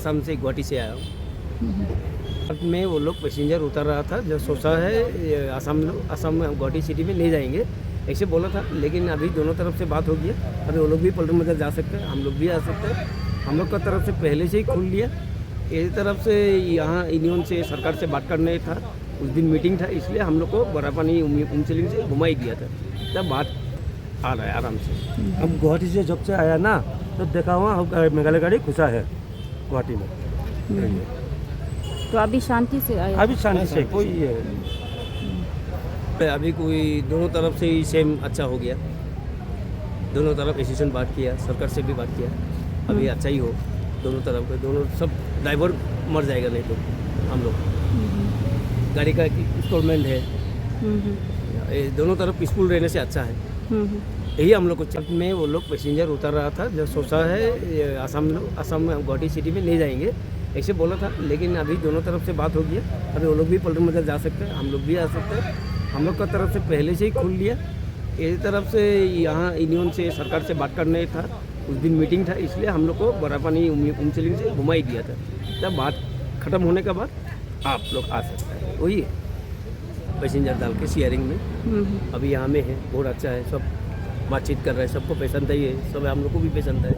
आसाम से गुवाहाटी से आया हूँ। में वो लोग पैसेंजर उतर रहा था, जो सोचा है ये आसाम गुवाहाटी सिटी में नहीं जाएंगे ऐसे बोला था, लेकिन अभी दोनों तरफ से बात हो गई है। अभी वो लोग भी पलटन बाजार जा सकते हैं, हम लोग भी आ सकते हैं। हम लोग का तरफ से पहले से ही खुल लिया। इस तरफ से यहाँ यूनियन से सरकार से बात करने था, उस दिन मीटिंग था, इसलिए हम लोग को बरापानी उमचलिंग से घुमा ही दिया था। तब बात आ रहा है आराम से। अब गुवाहाटी से जब से आया ना तो देखा हुआ मेघालय गाड़ी घुसा है गुवाहाटी में। तो अभी शांति से आया? अभी शांति से कोई अभी कोई दोनों तरफ से ही सेम अच्छा हो गया। दोनों तरफ एसोसिएशन बात किया, सरकार से भी बात किया, अभी अच्छा ही हो दोनों तरफ के। दोनों सब ड्राइवर मर जाएगा नहीं तो हम लोग गाड़ी का इंस्टॉलमेंट है। ये दोनों तरफ पीसफुल रहने से अच्छा है। यही हम लोग को चक में वो लोग पैसेंजर उतर रहा था, जो सोचा है ये आसाम गुवाहाटी सिटी में नहीं जाएंगे ऐसे बोला था, लेकिन अभी दोनों तरफ से बात हो गई है। अभी वो लोग भी पलटन बाजार जा सकते हैं, हम लोग भी आ सकते हैं। हम लोग का तरफ से पहले से ही खुल लिया। इस तरफ से यहाँ यूनियन से सरकार से बात करने था, उस दिन मीटिंग था, इसलिए हम लोग को बरापानी उमचलिंग से घुमा ही दिया था। तब बात खत्म होने के बाद आप लोग आ सकते हैं। वही है पैसेंजर डाल के शेयरिंग में अभी यहाँ में है, बहुत अच्छा है। सब बातचीत कर रहे हैं, सबको पसंद है, ये सब हम लोग को भी पसंद है।